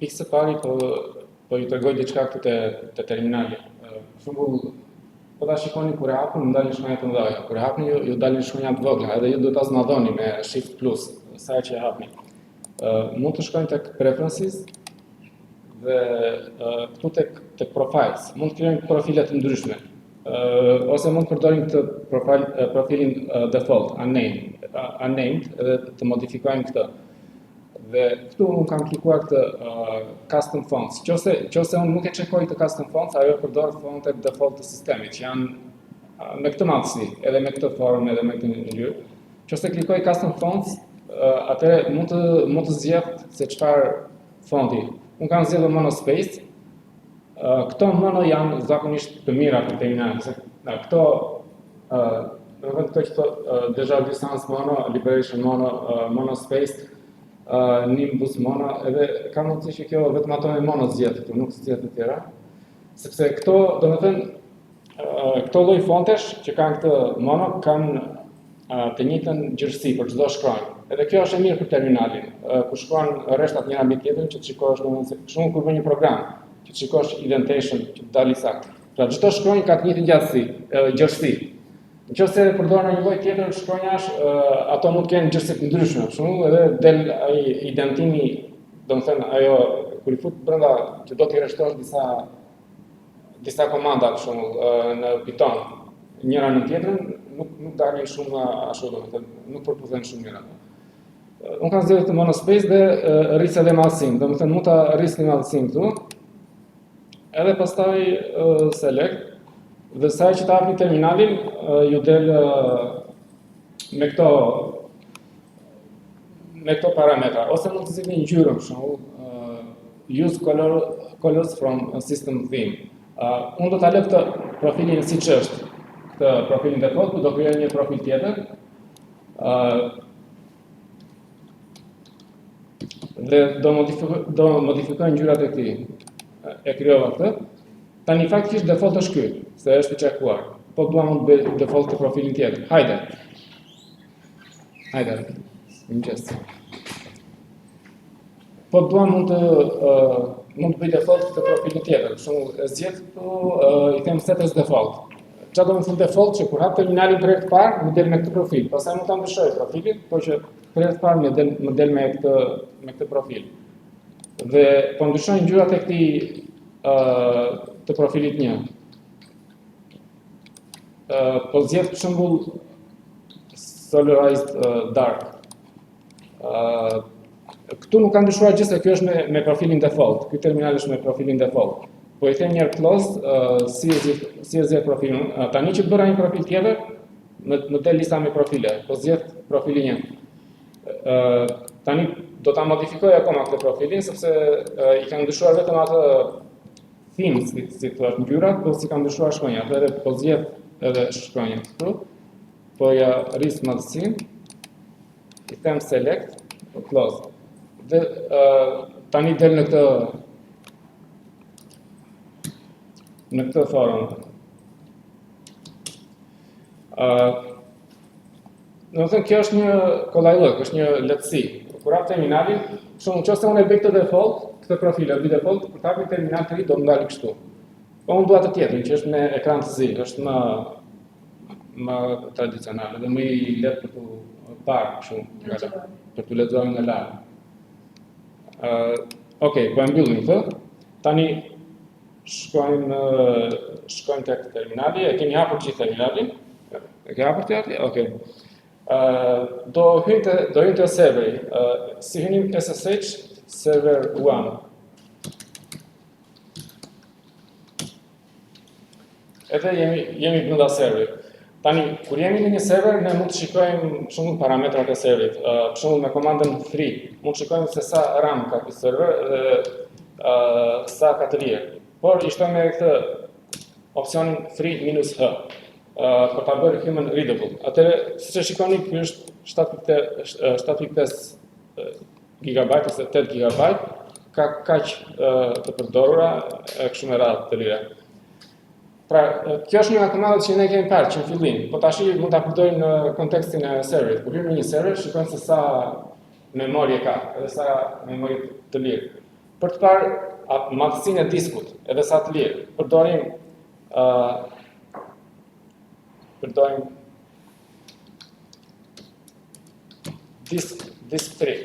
pikë së pari po ju tregoj diçka këtu te terminali. Për shembull, po ta shikoni kur e hapni, ndalin shkronja të mëdha. Kur e hapni ju dalin shkronja të vogla, edhe ju duhet ta zmadhoni me Shift plus sa që e hapni. Mund të shkojnë tek Preferences dhe këtu tek Profiles. Mund të krijojnë profile të ndryshme. Ose mund të përdorim këtë profilin default, unnamed, edhe të modifikojmë këtë. Dhe këtu unë kam klikuar këtë custom fonts. Qose unë nuk e checkoj të custom fonts, ajo përdor fontet default të sistemit, që janë me këtë madhësi, edhe me këtë formë, edhe me këtë mënyrë. Qose klikoj custom fonts, atëherë mund të zgjedh se çfarë fonti. Unë kam zgjedhur monospace. Këto mono janë zakonisht të mira për terminal. Këto, këto që deja distance mono, liberation mono, monospace, Nimbus mono, edhe ka mundësi që kjo vetëm ato me mono zgjedh këtu, nuk zgjedh të tjera. Sepse këto, këto lloj fontesh që kanë këtë mono kanë të njëjtën gjerësi për çdo shkronjë. Edhe kjo është e mirë për terminalin. Kur shkruan rreshtat njëra mbi tjetrën, që të shikosh domethënë kur bën një program, që të shikosh indentation, që të dalë saktë. Pra çdo shkronjë ka të njëjtën gjerësi. Nëse përdor në një lloj tjetër shkronjash, ato mund të kenë gjerësi të ndryshme, për shembull, edhe del ai identimi, domethënë ajo kur I fut brenda që do t'i rreshtosh disa komanda, për shembull, në Python, njëra në tjetrën, nuk dalin shumë ashtu, domethënë, nuk përputhen shumë njëra. Unë kam zgjedhur të monospace dhe rris edhe madhësinë, domethënë mund ta rrisni madhësinë këtu. Edhe pastaj select. Dhe sa që ta hapni terminalin, ju del me këto parametra. Ose mund të zgjidhni ngjyrën, për shembull, use colors from system theme. Unë do ta lë këtë profilin siç është, këtë profilin default, do krijoj një profil tjetër. Dhe do modifikoj ngjyrat e këtij. E krijova këtë. Tani faktikisht default është ky, se është I checkuar. Po dua mund të bëj default të profilin tjetër. Hajde. Mëngjes. Po dua mund të bëj default të profilin tjetër. Për shembull, zgjedh këtu I them setters default. Çfarë do të thonë default që kur hap terminalin për herë të parë, më del me këtë profil. Pastaj mund ta ndryshoj profilin, por që për herë të parë më del me këtë profil. Dhe po ndryshoj ngjyrat e këtij të profilit një. Po zgjedh për shembull solarized dark. Këtu nuk ka ndryshuar gjë se kjo është me profilin default. Ky terminal është me profilin default. Po I them një herë close, si e zgjedh profilin. Tani që bëra një profil tjetër, më del lista me profile. Po zgjedh profilin 1. Tani do ta modifikoj akoma këtë profilin sepse I kanë ndryshuar vetëm atë themes, si thua, ngjyrat, po si kanë ndryshuar shkronjat. Atëherë po zgjedh edhe shkronjat këtu. Po ja rris madhësinë. I them select, close. Dhe tani del në këtë formë. Domethënë kjo është një kollajllëk, është një lehtësi. Kur hap terminalin, nëse unë e bëj këtë default, këtë profil e bëj default, kur të hap një terminal të ri do më dalë kështu. Po unë dua të tjetrin, që është me ekran të zi, është më tradicional, dhe më I lehtë për të parë kështu, për të lexuar nga larg. Okej, po e mbyllim këtë. Tani shkojmë tek terminali, e kemi hapur gjithë terminalin. E ke hapur ti? Okej. Do hyjmë te serveri. Si hynim SSH server 1. Edhe jemi brenda serverit. Tani, kur jemi në një server, ne mund të shikojmë për shembull parametrat e serverit. Për shembull me komandën free, mund të shikojmë se sa RAM ka ky server dhe sa ka të lirë. Por I shtojmë këtë opsionin free -h. Për ta bërë human readable. Atëherë, siç e shikoni, ky është 7.5 GB ose 8 GB, ka kaq të përdorura e kështu me radhë të lira. Pra, kjo është një nga komandat që ne kemi parë që në fillim, po tash mund ta përdorim në kontekstin e serverit. Kur hyjmë në një server, shikojmë se memorie ka, edhe sa memori të lirë. Për të parë madhësinë e diskut, edhe sa të lirë, përdorim disk 3.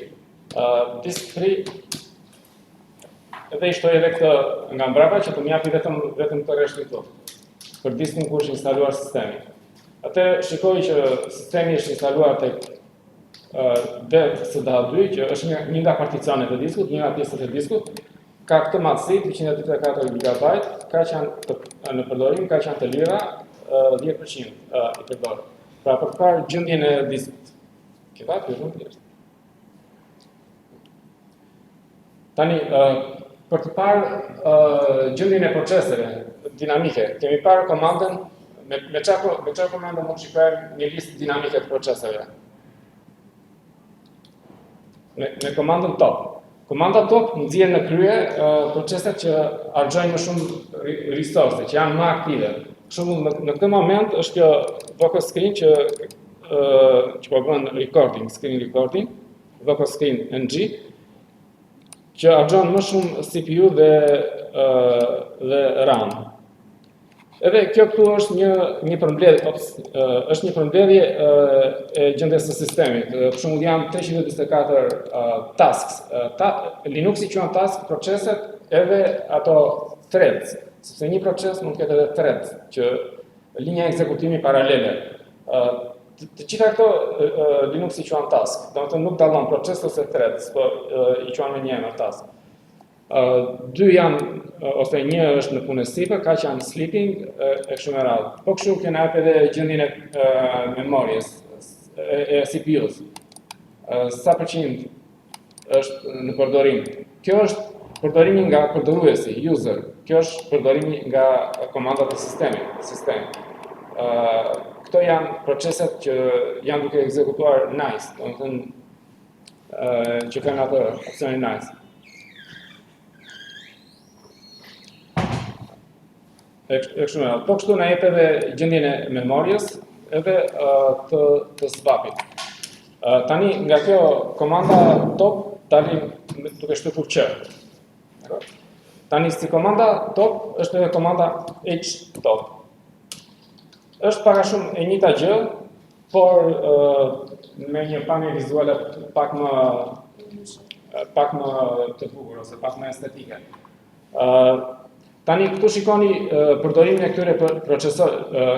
Disk 3 edhe i shtoj edhe këtë nga mbrapa që të m'japi vetëm të rreshtin këtu, për diskun ku është instaluar sistemi. Atë shikoj që sistemi është instaluar tek dev SDH2, që është një nga particionet e diskut, një nga pjesët e diskut, ka këtë madhësi 234 GB, ka që janë në përdorim, ka që janë të lira 10% i përdorë. Pra për të parë gjendjen e diskut. Këta për shumë të jeshtë. Tani, për të parë gjendjen e proceseve dinamike, kemi parë komandën, me çfarë komandë mund shikojmë një listë dinamike të proceseve? Me komandën top. Komanda top nxjerr në krye proceset që harxojnë më shumë resurse, që janë më aktive. Për shembull, në këtë moment është kjo vocal screen që po bën screen recording, vocal screen NG, që harxhon më shumë CPU dhe RAM. Edhe kjo këtu është një përmbledhje e gjendjes së sistemit. Për shembull janë 324 tasks. Linuxi quhen task proceset edhe ato threads, sepse një proces mund të ketë edhe threads, që linja ekzekutimi paralele. Të gjitha këto Linuxi quhen task, domethënë nuk dallon proces ose threads, po i quhen me një emër task. Dy janë, ose një është në punë sipër, ka që janë sleeping e kështu me radhë. Po kështu kena edhe gjendjen e memorjes, e CPU-s. Sa përqind është në përdorim. Kjo është përdorimi nga përdoruesi, user. Kjo është përdorimi nga komandat e sistemit. Këto janë proceset që janë duke ekzekutuar nice, domethënë që kanë atë opsionin nice. Po kështu na jep edhe gjendjen e memorjes edhe të swapit. Tani nga kjo komanda top dalim duke shtypur q. Tani si komanda top është edhe komanda htop. Është pak a shumë e njëjta gjë, por me një pamje vizuale pak më të bukur ose pak më estetike. Tani këtu shikoni përdorimin e këtyre procesor.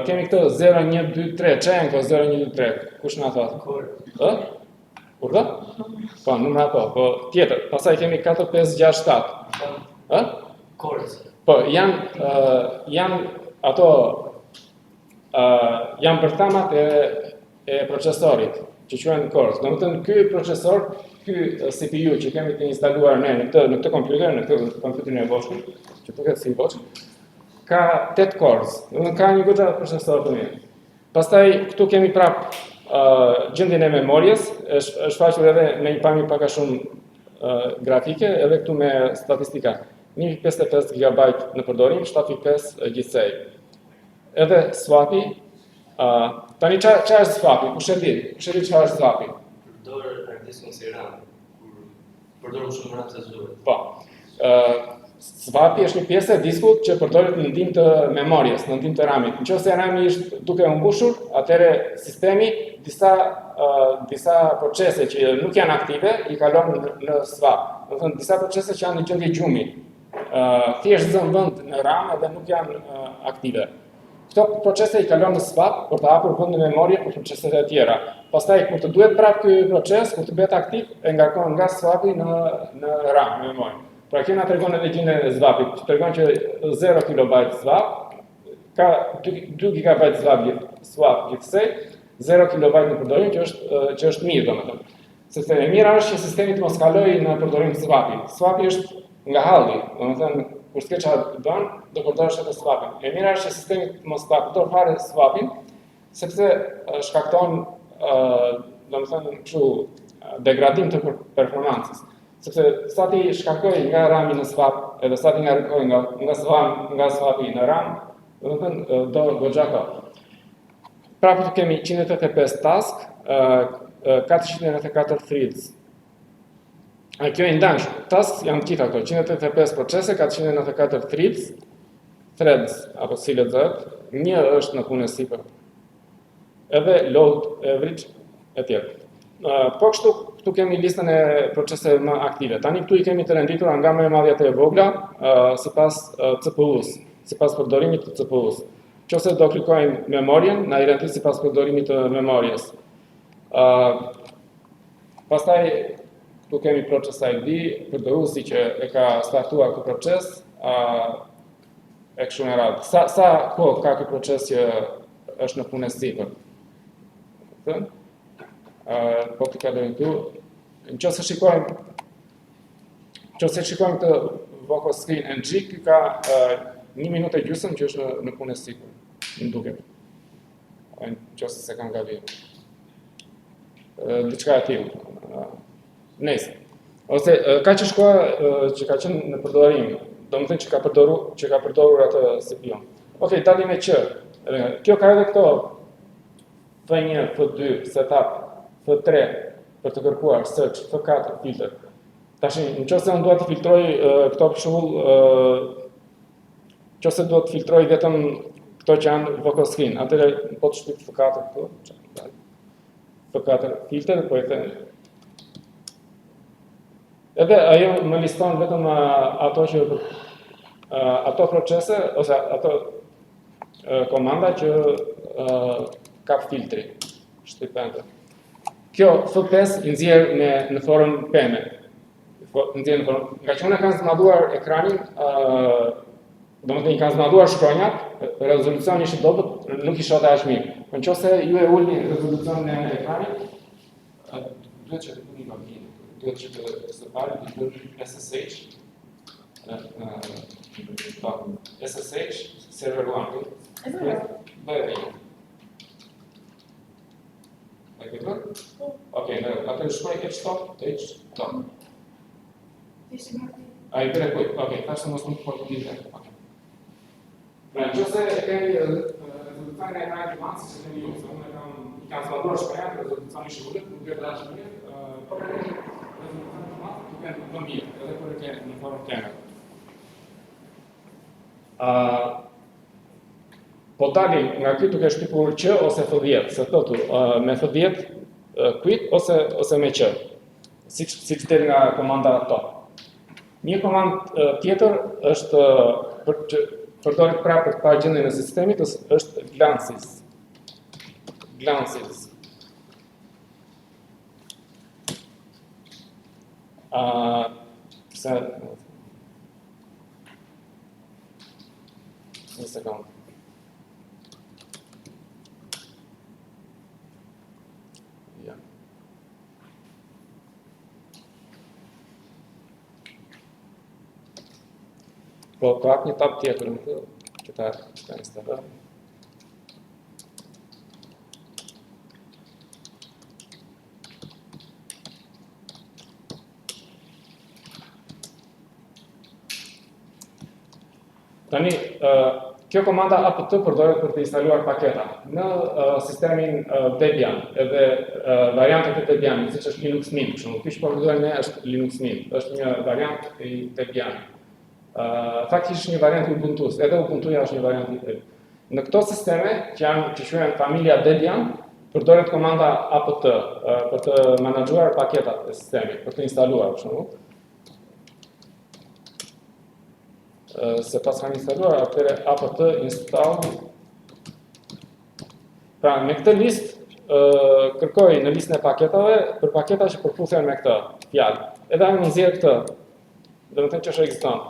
Kemi këtë 0, 1, 2, 3, çfarë janë këto 0, 1, 2, 3? Kush na thot? Kurdo? Po, numra ato, po tjetër. Pastaj kemi 4, 5, 6, 7. Cores. Po, janë ato janë bërthamat e procesorit, që quhen cores. Domethënë ky procesor, ky CPU që kemi të instaluar ne në këtë kompjuter, në këtë kompjuterin e Boschit, që duket si Bosch, ka 8 cores. Domethënë ka një goxha procesor të mirë. Pastaj këtu kemi prap gjendjen e memorjes, është shfaqur edhe me një pamje pak a shumë grafike, edhe këtu me statistika. 1.55 GB në përdorim, 7.5 gjithsej. Edhe swapi, tani çfarë është swapi? Kush e di çfarë është swapi? Përdor diskun si RAM, përdor shumë RAM se duhet. Po. Swapi është një pjesë e diskut që përdoret në ndihmë të memorjes, në ndihmë të RAM-it. Nëse RAM-i është duke u mbushur, atëherë sistemi disa procese që nuk janë aktive i kalon në swap. Do të thënë disa procese që janë në gjendje gjumi, thjesht zën vend në RAM edhe nuk janë aktive. Këto procese i kalon në swap për të hapur vend në memorie për proceset e tjera. Pastaj kur të duhet prapë ky proces, kur të bëhet aktiv, e ngarkon nga swapi në RAM, në memorie. Pra kjo na tregon edhe gjendjen e swapit, që tregon që 0 KB swap ka 2 GB swap gjithsej, 0 KB në përdorim që është mirë domethënë. Sepse e mira është që sistemi të mos kalojë në përdorim swapi. Swapi është nga halli, domethënë kur s'ke çfarë bën, do përdorësh atë swapin. E mira është që sistemi të mos ta përdor fare swapin, sepse shkakton domethënë kështu degradim të performancës. Sepse sa ti shkarkoj nga RAM-i në swap, edhe sa ti ngarkoj nga swapi në RAM, domethënë do goxha ka. Prapë kemi 185 task, 494 threads Kjo e ndansh, task janë gjitha këto, 185 procese, ka 194 threads, apo si lexohet, një është në punë sipër. Edhe load, average, e tjerë. Po kështu, këtu kemi listën e proceseve më aktive. Tani këtu i kemi të renditura nga më e madhja te e vogla, sipas CPU-s, sipas përdorimit të CPU-s. Nëse do klikojmë memorien, na i rendit sipas përdorimit të memorjes. Pastaj këtu kemi process ID, përdoruesi që e ka startuar këtë proces, e kështu me radhë. Sa kohë ka ky proces që është në punë sipër? Po të kalojmë këtu. Nëse shikojmë këtë vocal screen NG, ky ka 1 minutë e gjysmë që është në punë sipër, më duket. Nëse se kam gabuar. Diçka e tillë. Nëse. Ose ka që shkoa që ka qenë në përdorim, domethënë që ka përdorur atë CPU. Okej, dalim me që. Kjo ka edhe këto F1, F2, setup, F3 për të kërkuar search, F4 filter. Tash nëse unë dua të filtroj këto për shembull, nëse dua të filtroj vetëm këto që janë vocal screen, atëherë po të shtyp F4 këtu. F4 filter, po e them. Edhe ajo më liston vetëm ato procese ose ato komanda që kap filtri. Shtyp enter. Kjo F5 i nxjerr në formë peme. Nga që unë kanë zmadhuar ekranin, domethënë i kanë zmadhuar shkronjat, rezolucioni ishte dobët, nuk i shohte aq mirë. Po nëse ju e ulni rezolucionin e ekranit, duhet që të bëni login. Duhet që të separi të bëni SSH, SSH, server 1. Bëjë një. E këtë? Okej, atër shkruaj h-stop. A i bërë kuj? Okej, thashtë mos nuk për të ditë. Pra, nëse e kemi rezultatin e ekranit të si që kemi ju, se unë i kam zbaduar shkajat, rezultatin shkullit, nuk e dashë mirë, por e kemi rezultatin të masë, nuk e në mirë, edhe për e kemi në formë teme. Po dalim nga këtë duke shtypur që ose F10, se thotu me F10 quit ose me që, si që del nga komanda ato. Një komandë tjetër është përdoret prapë për të parë gjendjen e sistemit, është glances. Një sekundë. Po kap një tab tjetër në që ta instaloj. Tani, kjo komanda apt përdoret për të instaluar paketa. Në sistemin Debian, edhe variantet e Debian, siç është Linux Mint, për shembull, ky që po përdorem ne është Linux Mint, është një variant i Debian. Faktikisht është një variant i Ubuntu-s, edhe Ubuntu-ja është një variant i Debian. Në këto sisteme që quhen familja Debian, përdoret komanda apt për të menaxhuar paketat e sistemit, për të instaluar, për shembull. Se pas kam instaluar, atëre apt install. Pra, me këtë listë kërkoj në listën e paketave për paketa që përputhen me këtë fjalë. Edhe ai më nxjerr këtë. Domethënë që është ekziston.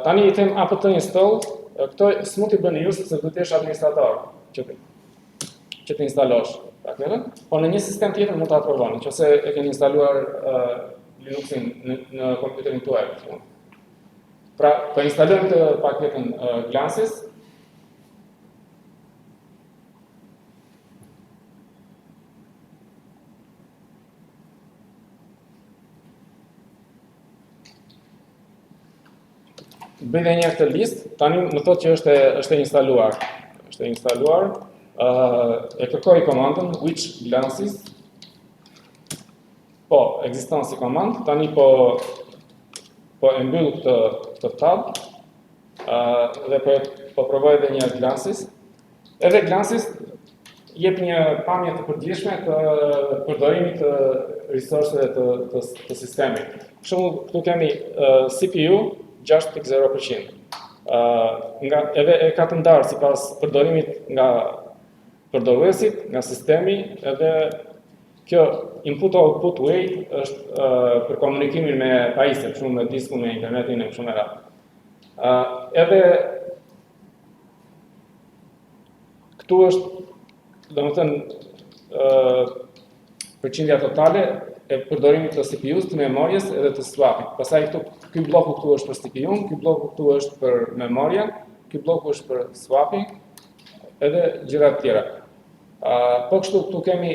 Tani i them apt install, këto s'mund t'i bëni ju sepse duhet të jesh administrator që të instalosh paketën, po në një sistem tjetër mund ta provoni, nëse e keni instaluar Linuxin në kompjuterin tuaj. Pra, po instalojmë të paketën Glances. Bëj dhe një këtë listë, tani më thotë që është e instaluar. E kërkoj komandën which Glances. Po, ekziston si komand, tani po e mbyll këtë tab dhe po provoj edhe një Glansis. Edhe Glansis jep një pamje të përditshme të përdorimit të resurseve të sistemit. Për shembull, këtu kemi CPU 6.0%. Edhe e ka të ndarë sipas përdorimit nga përdoruesit, nga sistemi, edhe kjo input-output way është për komunikimin me pajisje, për shembull me diskun, me internetin e kështu me radhë. Edhe këtu është, domethënë, përqindja totale e përdorimit të CPU-s, të memorjes edhe të swapit. Pastaj ky bloku këtu është për CPU-n, ky bloku këtu është për memorjen, ky bloku është për swapin, edhe gjëra të tjera. Po kështu këtu kemi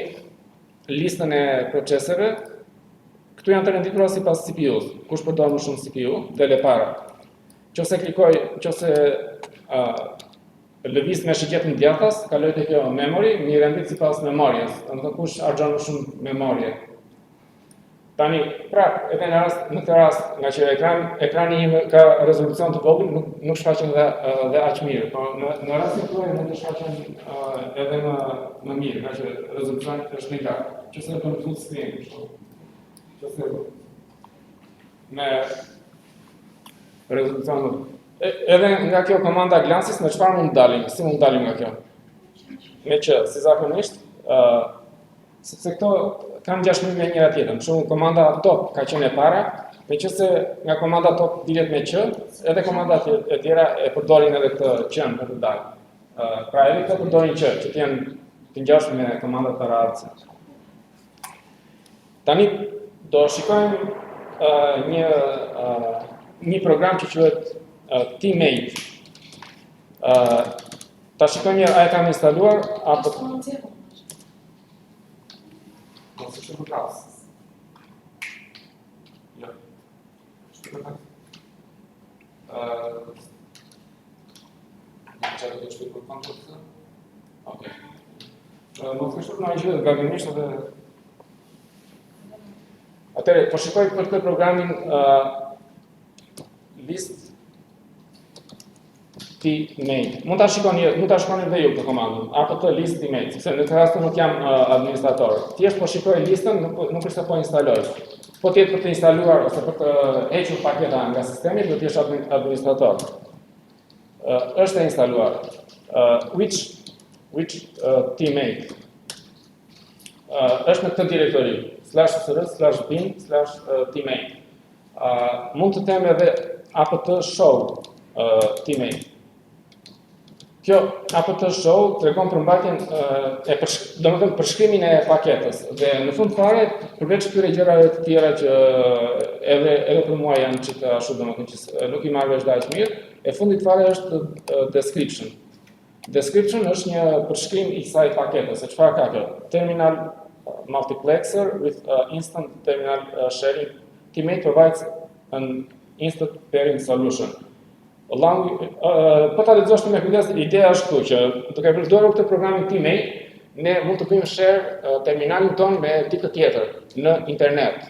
listën e proceseve. Këtu janë të renditura sipas CPU-s. Kush përdor më shumë CPU, del e para. Nëse lëviz me shigjetën djathtas, kaloj te kjo memory, mi rendit sipas memorjes. Domethënë kush harxhon më shumë memorje. Tani, pra, edhe në këtë rast, nga që ekrani im ka rezolucion të vogël, nuk shfaqen dhe aq mirë, po në rastin tuaj mund të shfaqen edhe më mirë, nga që rezolucioni është më i lartë. Nëse do të full screen, kështu. Nëse me rezolucion. Edhe nga kjo komanda Glansis, me çfarë mund dalim? Si mund dalim nga kjo? Me që, si zakonisht, sepse këto kanë ngjashmëri me njëra tjetrën. Për shembull, komanda top ka qenë e para, meqense nga komanda top dilet me q, edhe komandat e tjera e përdorin edhe këtë qen për të dalë. Pra edhe këto përdorin q, që të jenë të ngjashme me komandat të radhëse. Tani do shikojmë një program që quhet Teammate. Ta shikojmë një, a e kam instaluar apo mos e shkruaj klas. Jo. Shkruaj. Çfarë do të shkruaj kontroll? Okej. Mos e shkruaj më gjithë gabimisht edhe. Atëherë, po shikoj për këtë programin list Teammate. Mund ta shikoni dhe ju këtë komandën, apo të list Teammate, sepse në këtë rast nuk jam administrator. Thjesht po shikoj listën, nuk është se po instaloj. Po tjetë për të instaluar ose për të hequr paketa nga sistemi, do të jesh administrator. Është e instaluar. Which Teammate. Është në këtë direktori, /sr/bin/teammate. Mund të them edhe apt show Teammate. Kjo apt show tregon përmbajtjen domethënë përshkrimin e paketës dhe në fund fare përveç këtyre gjërave të tjera që edhe për mua janë çka ashtu domethënë që nuk i marr vesh aq mirë, e fundit fare është description. Description është një përshkrim i kësaj pakete, se çfarë ka kjo? Terminal multiplexer with instant terminal sharing. Teammate provides an instant pairing solution. Po ta lexosh me kujdes, ideja është këtu që duke përdorur këtë programin Teammate, ne mund të bëjmë share terminalin ton me dikë tjetër në internet.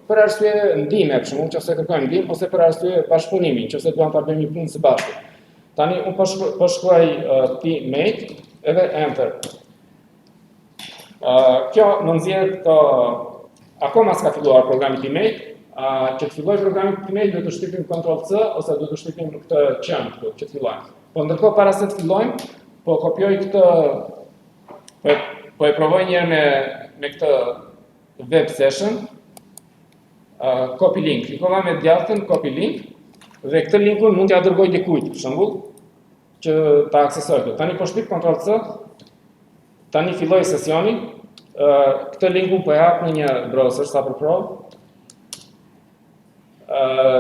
Për arsye ndihme, për shembull, nëse kërkojmë ndihmë ose për arsye bashkëpunimi, nëse duam ta bëjmë një punë së bashku. Tani unë po shkruaj Teammate edhe enter. Kjo më nxjerr këto akoma s'ka filluar programi Teammate. Që të filloj programin Teammate do të shtypim Ctrl+C ose do të shtypim këtë qen këtu që të fillojmë. Po ndërkohë para se të fillojmë, po kopjoj këtë, po e provoj një herë me këtë web session, copy link. Klikova me djathtën copy link dhe këtë linkun mund t'ia dërgoj dikujt, për shembull, që ta aksesoj këtë. Tani po shtyp Ctrl+C. Tani filloi sesioni. Këtë linkun po e hap në një browser sa për provë.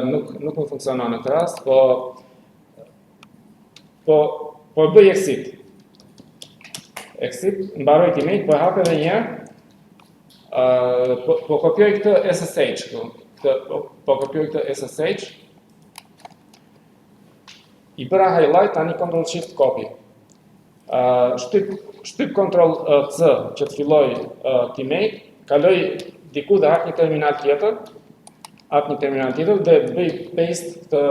Nuk më funksionon në këtë rast, po bëj exit. Exit, mbaroj Teammate, po e hap edhe një herë. Po kopjoj këtë SSH këtu. Po kopjoj këtë SSH. I bëra highlight, tani Ctrl+Shift copy. Shtyp Ctrl+C që të filloj Teammate, kaloj diku dhe hap një terminal tjetër, dhe bëj paste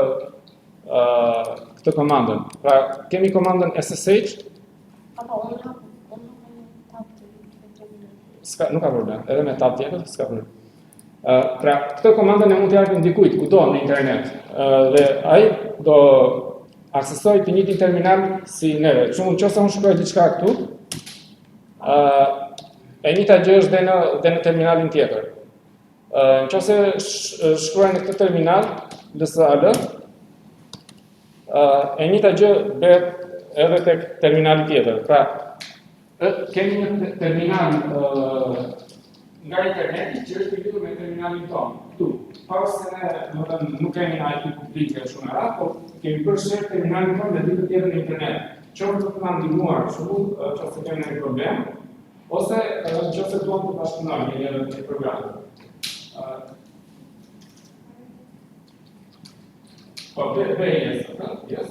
këtë komandën. Pra, kemi komandën SSH. Nuk ka problem, edhe me tab tjetër, s'ka problem. Pra, këtë komandën e mund të japim dikujt, kudo në internet. Dhe ai do aksesoj të njëjtin terminal si neve. Për shembull, nëse unë shkruaj diçka këtu, e njëjta gjë është dhe në terminalin tjetër. Nëse shkruaj në këtë terminal, DSL, e njëjta gjë bëhet edhe tek terminali tjetër. Pra, kemi një terminal nga interneti që është lidhur me terminalin tonë, këtu. Pavarësisht se ne nuk kemi IP publike shumë rrallë, por kemi bërë share terminalin tonë me dikë tjetër në internet. Qoftë të na ndihmuar kështu, nëse kemi një problem, ose nëse duam të bashkëpunojmë një program. Po, yes.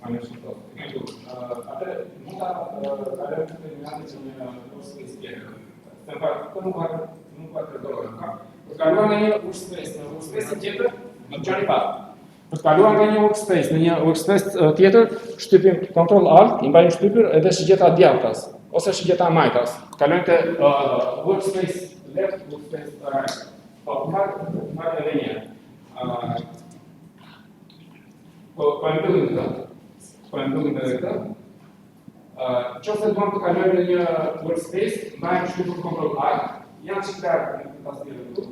Atë mund ta kalojmë në terminalin që në workspace tjetër. Në fakt, nuk ka përdorur, Për kaluar nga një workspace në workspace tjetër, në gjani pa. Për kaluar nga një workspace në një workspace tjetër, shtypim Ctrl Alt, i mbajmë shtypur edhe shigjeta djathtas ose shigjeta majtas. Kalojmë te workspace left, workspace right. Po, marr edhe një. Po e mbyllim këtë. Nëse duam të kalojmë në një workspace, mbajmë shtypur Ctrl Alt, janë çiktar në këtë tastier këtu.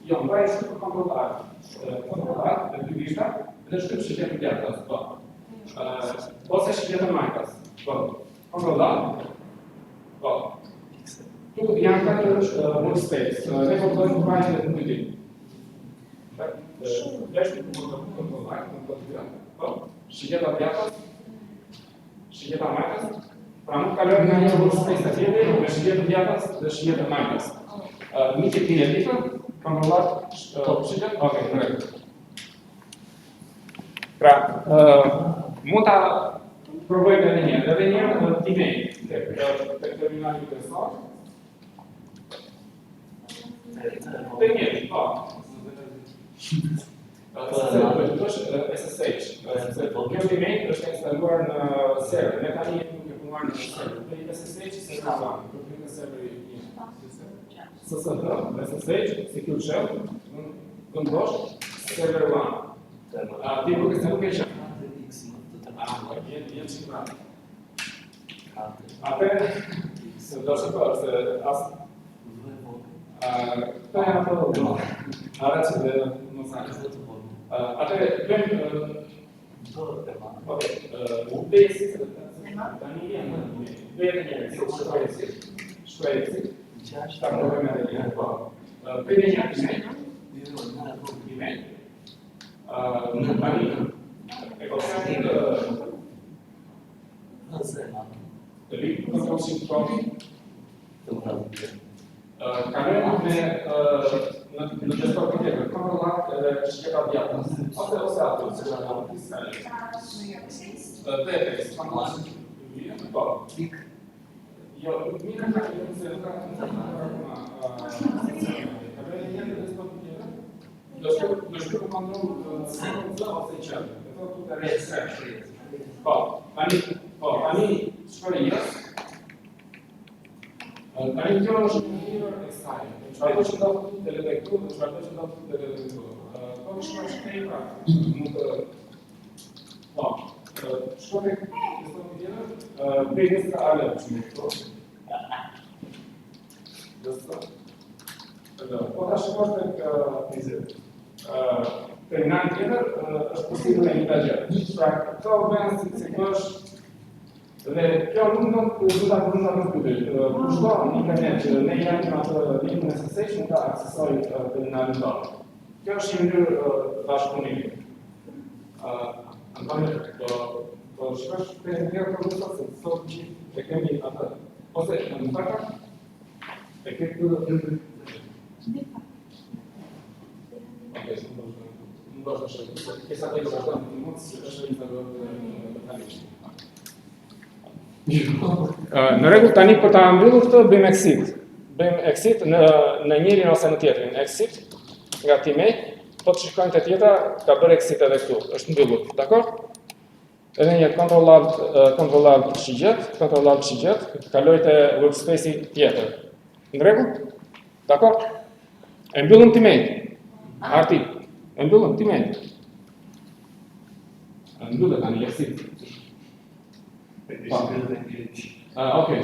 Jo, mbajmë shtypur Ctrl Alt, dhe dy vishta, dhe shtyp shigjeta djathtas, po. Ose shigjeta majtas, po. Ctrl Alt, po. Tu janë katër workspace, ne po bëjmë mbajtje të ndryshme. Ctrl Alt, po. Shigjeta djathtas, shigjeta majtas, pra nuk kalojmë nga një workspace tjetër me shigjeta djathtas dhe shigjeta majtas. Një tip e ditë, Ctrl Alt, shigjeta, okay, korrekt. Pra, mund ta provojmë edhe një herë email tek terminali kryesor. Po. SSH. Kjo email është instaluar në server. Ne tani jemi duke punuar në server. Dhe SSH server 1, përfinë serveri 1. SSH, secure shell, këndosh, server 1. Ti nuk e qenë. Jenë që këna. Atë, se do shëpër, se asë. Këta janë ato, ara që dhe në sajnë. Atë, bëjmë, basic, tani jenë, bëjmë njërë, shkruajësi, ta provojmë edhe njërë, po. Bëjmë njërë, email, në tani, të link Ctrl Shift Copy. Kalojmë në desktop tjetër, Ctrl Alt edhe shigjeta djathtas. Ose ato, se janë ato fiskale. Paste, Ctrl Shift, po. Jo, mira ka se nuk ka. Kalojmë në desktop tjetër. Do shkruaj komandën ose çfarë. Tu të research. Po, tani shkruaj yes. Tani kjo është një exile. Çfarë do të thotë të detektu, çfarë do të thotë të detektu. Po shkruaj shkruaj. Nuk po. Shkruaj këtë tjetër. Bëjmë të alë këtu. Po tash shkruaj tek vizit. Terminal tjetër është posible një të gjë. Pra, këto bëhen si kësh, dhe kjo nuk do ta përshëndet në pyetje. Kur shkon në internet që ne jemi atë linkun e SSH, mund ta aksesoj terminalin tonë. Kjo është një mënyrë bashkëpunimi. Antonio, po shkosh te një produkt se sot që kemi atë. Ose në fakt e ke këtu në rregull, tani për ta mbyllur këtë bëjmë exit. bëjmë exit në njërin ose në tjetrin. Exit nga teammate, po të shikojmë të tjetra, ka bërë exit edhe këtu, është mbyllur, dakor? Edhe një Ctrl Alt shigjet, kaloj të workspace-i tjetër. Në rregull? Dakor? E mbyllëm teammate. Arti, e mbyllëm teammate. E mbyllëm tani exit. Okej,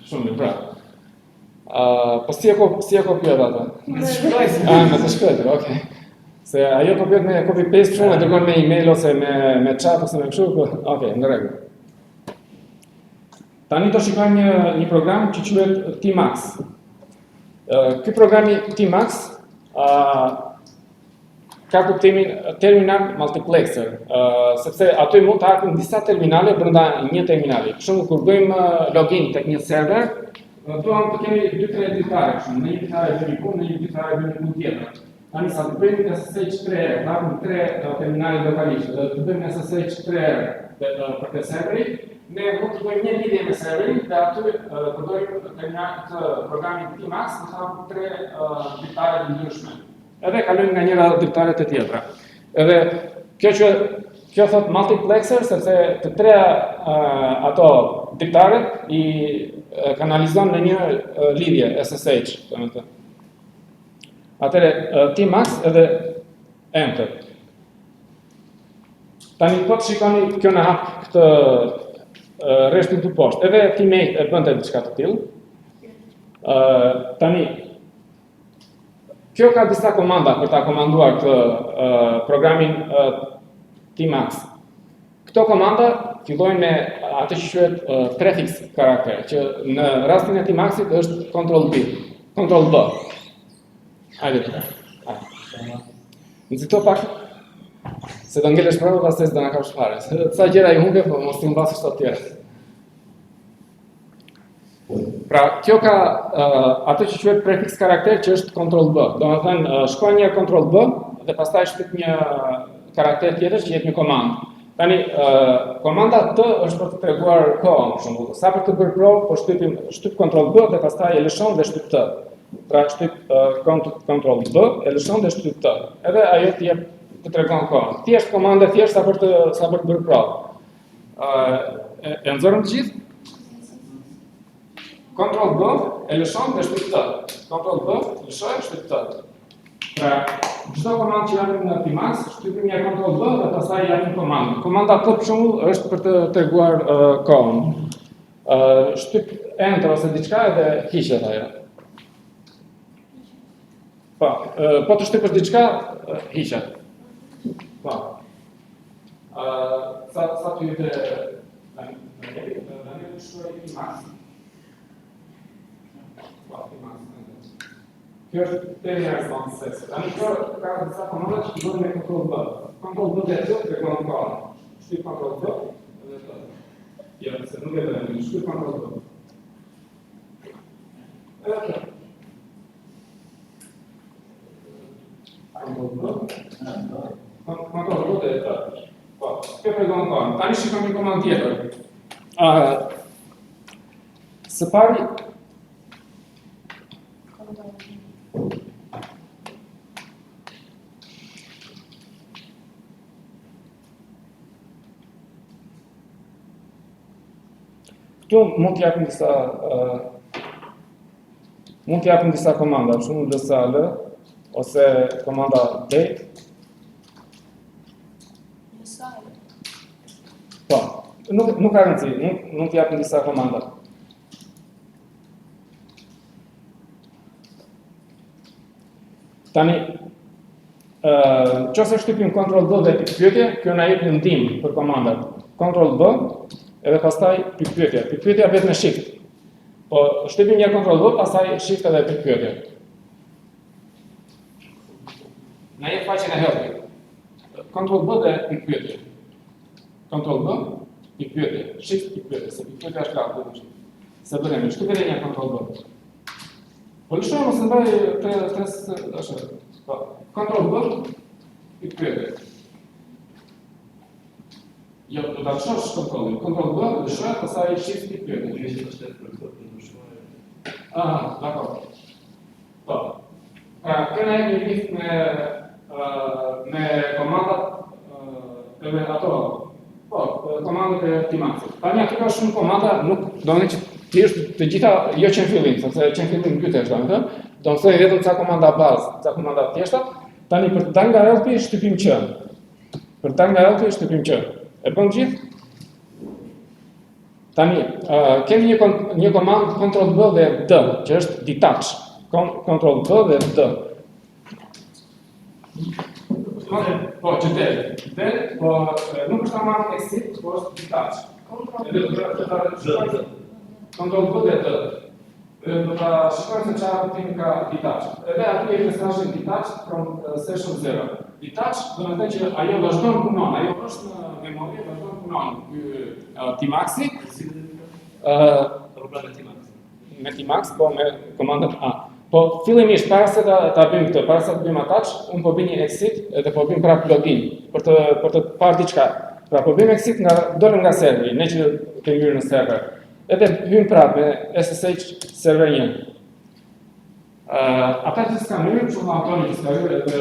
shumë, bravo. Po si e kopjuat ata? Me të shkruajtë. Me të shkruajtë, okej. Se ajo kopjuat me copy-paste shumë, e dërgon me email ose me chat ose me kështu, okej, në rregull. Tani do shikojmë një program që quhet Tmax. Ky programi Tmax ka kuptimin terminal multiplexer, sepse aty mund të hapen disa terminale brenda një terminali. Për shembull, kur bëjmë login tek një server, duam të kemi 2-3 ditare kështu, në një ditare bëjmë një punë, në një ditare bëjmë një punë tjetër. Tani sa të bëjmë SSH 3 herë, të hapim 3 terminale lokalisht, dhe të bëjmë SSH 3 herë për të serverit, ne mund të bëjmë një lidhje me serverin dhe aty përdojmë programin Tmax të hapim 3 ditare të ndryshme. Edhe kalojmë nga njëra ditare të tjetra. Edhe kjo thot multiplexer, sepse të treja ato ditaret i kanalizon në një lidhje SSH, domethënë. Atëre Tmax edhe enter. Tani po të shikoni kjo në hap këtë rreshtin të poshtë. Edhe teammate e bënte diçka të tillë. Tani kjo ka disa komanda për ta komanduar këtë programin Tmax. Këto komanda fillojnë me atë që quhet prefix karakter, që në rastin e Tmaxit është Ctrl B. Hajde të. Nxito pak. Se do ngelesh prapë pastaj do na kapsh fare. Sa gjëra i humbe, po mos i mbasësh të tjera. Pra, kjo ka atë që quhet prefix karakter që është Ctrl B. Domethënë shkon një Ctrl B dhe pastaj shtyp një karakter tjetër që jep një komandë. Tani komanda T është për të treguar kohën, për shembull. Sa për të bërë provë, po shtyp Ctrl B dhe pastaj e lëshon dhe shtyp T. Pra shtyp Ctrl B, e lëshon dhe shtyp T. Edhe ajo të tregon kohën. Thjesht komandë thjesht sa për të bërë provë. E nxorëm të gjithë? Ctrl B, e lëshon dhe shtyp T. Ctrl B, lëshoj, shtyp T. Pra, çdo komandë që japim në Tmax, shtypim një Ctrl B dhe pastaj japim komandë. Komanda T për shembull është për të treguar kohën. Shtyp enter ose diçka dhe hiqet ajo. Po të shtypësh diçka, hiqet. Po. Sa të jete Daniel shkruaj Tmax. Kjo është termina e responses. Tani kjo ka disa komanda që fillojnë me Ctrl B. Ctrl B dhe T tregon kohën. Shtyp Ctrl B dhe T. Jo, se nuk e bëjmë, shtyp Ctrl B. Edhe T. Ctrl B dhe T. Po, kjo tregon kohën. Tani shikojmë një komandë tjetër. Së pari këtu mund të japim disa komanda, për shembull lsal ose komanda date. Po, nuk ka rëndësi, mund të japim disa komanda. Tani, nëse shtypim Ctrl B dhe pikpyetje, kjo na jep një ndihmë për komandat. Ctrl B edhe pastaj pikpyetje. Pikpyetja bëhet me shift. Po shtypim një Ctrl B, pastaj shift edhe pikpyetje. Na jep faqen e helpit. Ctrl B dhe pikpyetje. Ctrl B, pikpyetje. Shift pikpyetje, se pikpyetja është lart. Se bëjmë, shtypim një Ctrl B. Po lëshojmë ose mbaj ashtu. Po, Ctrl B, pikpyetje. Jo, do ta lëshosh kontrollin. Ctrl B, lëshoj, pastaj shift pikpyetje. Dakor. Po. Kena një listë me komandat me ato, po, komandat e Tmaxit. Tani aty ka shumë komanda, nuk do të që të gjitha jo që në fillim, sepse që në fillim pytesh, do të thënë vetëm ca komanda bazë, ca komanda të thjeshta. Tani për të dalë nga helpi shtypim q. Për të dalë nga helpi shtypim q. E bën gjithë? Tani kemi një komandë Ctrl B dhe D, që është detach. Ctrl B dhe D. Po, që del, po nuk është tamam exit, po është detach. Ctrl B dhe D. Do ta shikojmë se çfarë kuptimi ka detach. Edhe aty e mesazhin detach from session 0. Detach do të thotë që ajo vazhdon punon, ajo është në memori, vazhdon punon. Ky Tmaxi me Tmax, po me komandën A. Po fillimisht para se ta bëjmë këtë, para se të bëjmë attach, unë po bëj një exit dhe po bëjmë prap login për të parë diçka. Pra po bëjmë exit dolëm nga serveri, ne që kemi hyrë në server. Edhe hym prapë me SSH server 1. Ata që s'kan hyrë, shumë Antoni që s'ka hyrë edhe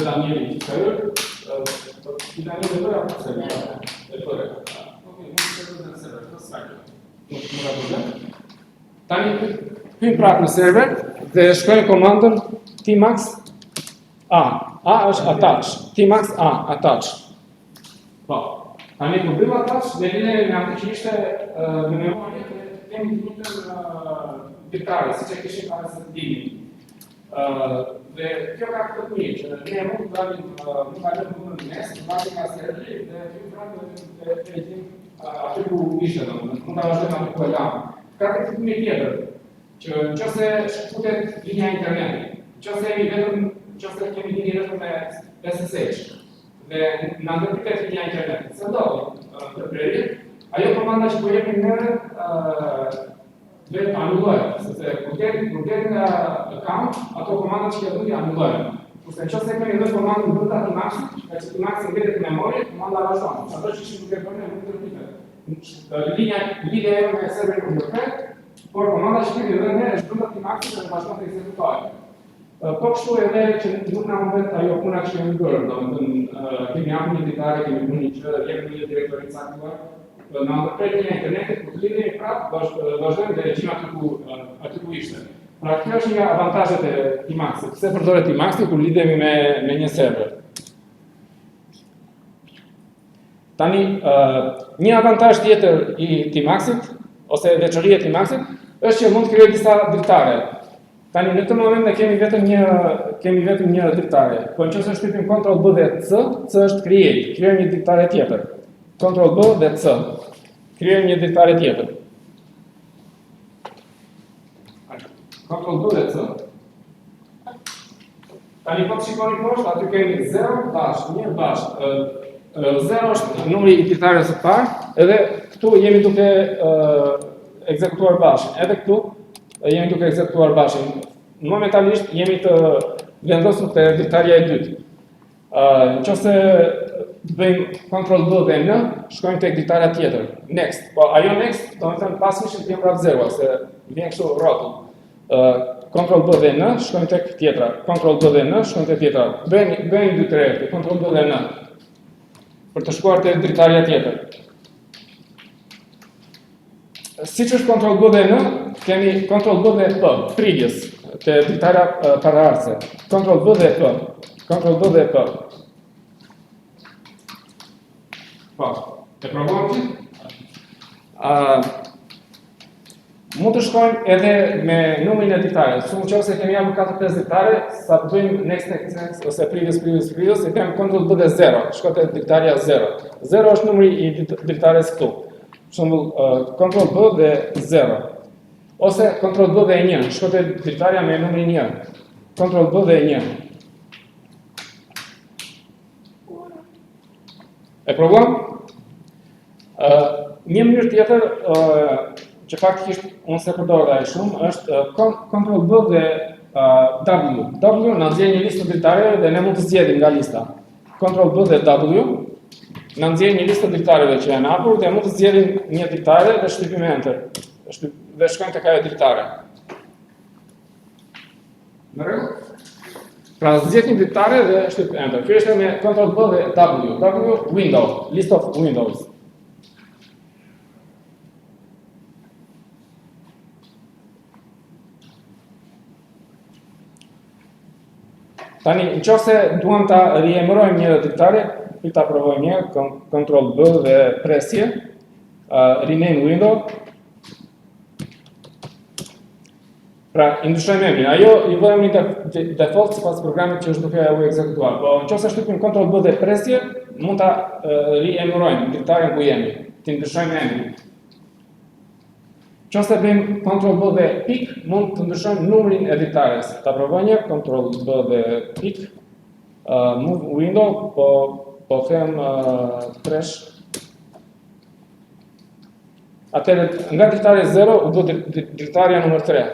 Danieli që s'ka hyrë, i Danieli dhe bërë apo server? E bërë. Ok, mund të server dhe në server, të s'ka. Nuk ka problem. Tani hym prapë në server dhe shkojmë komandën Tmax A. A është attach. Tmax A, attach. Po. Tani po bëjmë attach dhe lidhemi me atë që ishte në memori kemi të njëjtën dirtare, siç e kishim para se të dinim. Dhe kjo ka këtë të mirë, që ne mund të dalim nuk ka lënë punën në mes, të dalim nga serveri dhe hym prapë të heqim aty ku ishte domethënë, mund ta vazhdojmë aty ku e lam. Ka këtë të mirë tjetër, që nëse shfutet linja interneti, nëse kemi linjë vetëm me SSH, dhe në ndërpritet linja internet. Se ndodhi të prerit, ajo komanda që po jepim ne vetë anullojnë, sepse kur del nga account, ato komanda që janë duhet anullojnë. Kurse nëse kemi vetë komandën brenda Tmaxit, ka që Tmaxi mbetet në memori, komanda vazhdon. Ato që ishim duke bërë nuk ndërpritet. Lidhja e me serverin nuk ndërpret, por komanda që kemi dhe ne është brenda Tmaxit dhe vazhdon të ekzekutohet. Po kështu edhe që nuk na humbet ajo puna që kemi bërë, domethënë kemi hapur një ditare, kemi bërë një gjë, jepim një direktori të caktuar, në ndërpret një internetit ku të lidhemi prapë, vazhdojmë dhe regjim aty ku ishte. Pra kjo është një avantazhet e Tmaxit. Pse përdoret Tmaxi kur lidhemi me një server? Tani një avantazh tjetër i Tmaxit ose veçoria e Tmaxit është që mund të krijojë disa dritare. Tani në këtë moment ne kemi vetëm një dritare. Po nëse shtypim Ctrl B dhe C, C është create, krijojmë një dritare tjetër. Ctrl B dhe C. Krijojmë një dritare tjetër. Ctrl B dhe C. Tani po shikoni poshtë, aty kemi 0 bashkë, 1 bashkë. 0 është numri i dritares së parë, edhe këtu jemi duke ekzekutuar bashkë. Edhe këtu jemi duke ekzekutuar bashkë. Momentalisht jemi të vendosur te dritarja e dytë. Nëse bëjmë Ctrl B dhe N, shkojmë tek dritarja tjetër. Next. Po ajo next, do të thënë pas që të prap 0, se vjen kështu rrotull. Ctrl B dhe N, shkojmë tek tjetra. Ctrl B dhe N, shkojmë tek tjetra. Bëjmë dy tre herë, Ctrl B dhe N. Për të shkuar te dritarja tjetër. Siç është Ctrl B dhe N, kemi Ctrl B dhe P, previous, te dritarja paraardhëse. Ctrl B dhe P. Ctrl B dhe P. Po, e provojmë ti? Mund të shkojmë edhe me numrin e dritares. Shumë nëse kemi japur 4-5 dritare, sa të bëjmë next ose previous, e kemi Ctrl B dhe 0, shkojmë te dritarja 0. 0 është numri i dritares këtu. Për shembull, Ctrl B dhe 0. Ose Ctrl B dhe 1, shkojmë te dritarja me numrin 1. Ctrl B dhe 1. E provojmë? Një mënyrë tjetër që faktikisht unë se përdor dhe shumë është Ctrl B dhe W. W na nxjerr një listë dritareve dhe ne mund të zgjedhim nga lista. Ctrl B dhe W na nxjerr një listë dritareve që janë hapur dhe mund të zgjedhim një dritare dhe shtypim enter. dhe shkojnë tek ajo dritare. Në rregull? Pra zgjedh një dritare dhe shtyp enter. Kjo është me Ctrl B dhe W. W window, list of windows. Tani, nëse duam ta riemërojmë një dritare, ta provojmë një, Ctrl B dhe presje, rename window. Pra, i ndryshojmë emrin. Ajo i vëmë një default sipas programit që është duke u ekzekutuar. Po, nëse shtypim Ctrl B dhe presje, mund ta riemërojmë dritaren ku jemi, të ndryshojmë emrin. Nëse bëjmë Ctrl B dhe pik, mund të ndryshojmë numrin e dritares. Ta provojmë një, Ctrl B dhe pik, move window, po them trash. Atëherë, nga dritare 0 u bë dritarja numër 3.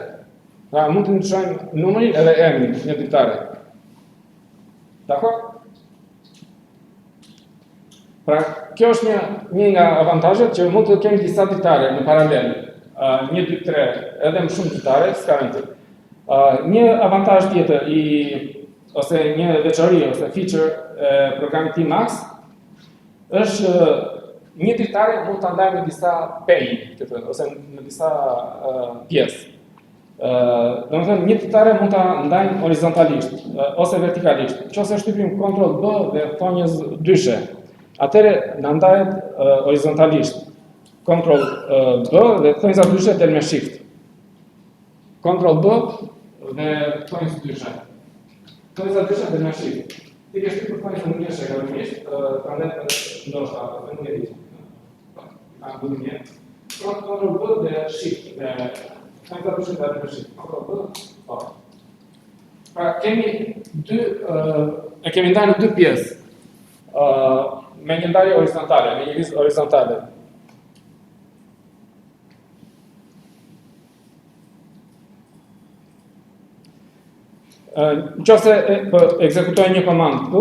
Pra, mund të ndryshojmë numrin edhe emrin një dritare. Dakor? Pra, kjo është një nga avantazhet që mund të kemi disa dritare në paralel. 1, 2, 3, edhe më shumë dritare, s'ka rëndë. Një avantazh tjetër ose një veçori ose feature e programit Emacs është një dritare mund ta ndajmë në disa pane, ose në disa pjesë. Domethënë një dritare mund ta ndajmë horizontalisht ose vertikalisht. Nëse shtypim Ctrl B dhe thonjës dyshe, atëherë na ndahet horizontalisht. Ctrl B dhe thonjza dyshe del me shift. Ctrl B dhe thonjës dyshe. Thonjza dyshe del me shift. Ti ke shtypur thonjën dyshe gabimisht, prandaj ndoshta nuk e di. Ctrl B dhe shift. Thonjza dyshe del me shift. Ctrl B. Pra kemi kemi ndarë në dy pjesë. Me një ndarje horizontale, me një lizë horizontale. Nëse ekzekutoj një komandë këtu,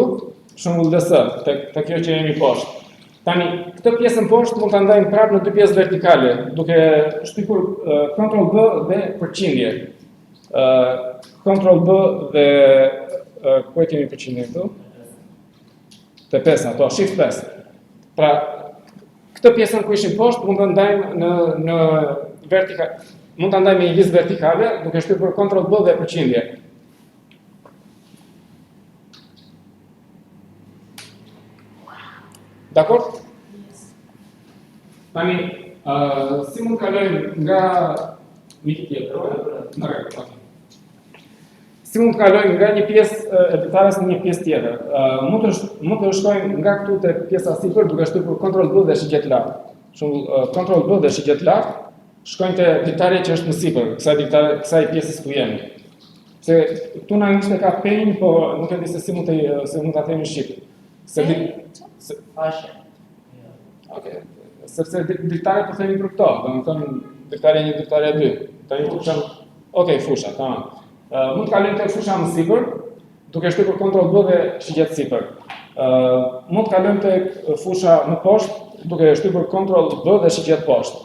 për shembull ds, te kjo që jemi poshtë. Tani, këtë pjesën poshtë mund ta ndajmë prapë në dy pjesë vertikale, duke shtypur Ctrl B dhe përqindje. Ctrl B dhe ku e kemi përqindjen këtu? Te 5, ato, Shift 5. Pra, këtë pjesën ku ishim poshtë mund ta ndajmë në vertikal, mund ta ndajmë në një lizë vertikale, duke shtypur Ctrl B dhe përqindje. Dakor? Tani, si mund kalojmë nga miki tjetër? Si mund të kalojmë nga një pjesë e dritares në një pjesë tjetër? Mund të shkojmë nga këtu te pjesa sipër duke shtypur Ctrl B dhe shigjet lart. Ctrl B dhe shigjet lart shkojnë te dritarja që është në sipër, kësaj pjesës ku jemi. Se këtu na ishte ka pane, po nuk e di se si mund ta themi shift. Okej. Sepse dritare po themi për këto, domethënë dritarja 1, dritarja 2. Tani këtu kanë okej, fusha, tamam. Mund të kalojmë tek fusha më sipër, duke shtypur Ctrl B dhe shigjet sipër. Mund të kalojmë tek fusha më poshtë, duke shtypur Ctrl B dhe shigjet poshtë.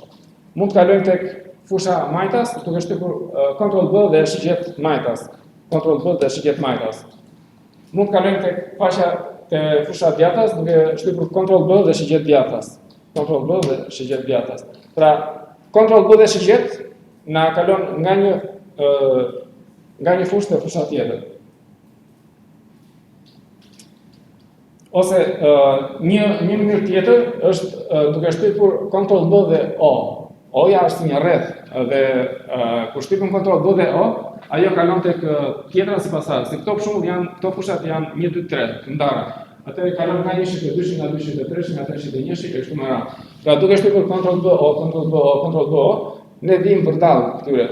Mund të kalojmë tek fusha majtas, duke shtypur Ctrl B dhe shigjet majtas. Ctrl B dhe shigjet majtas. Mund të kalojmë te fusha djathtas, duke shtypur Ctrl B dhe shigjet djathtas. Ctrl B dhe shigjet djathtas. Pra, Ctrl B dhe shigjet na kalon nga një fushë te fusha tjetër. Ose një mënyrë tjetër është duke shtypur Ctrl B dhe O. O-ja është një rreth dhe kur shtypim Ctrl B dhe O, ajo kalon tek tjetra sipas asaj. Se këto fushat janë 1, 2, 3 të ndara. Atëherë kalon nga 1 te 2, nga 2 te 3, nga 3 te 1 e kështu me radhë. Pra duke shtypur Ctrl B O, Ctrl B O, Ctrl B O, ne vim vërtall këtyre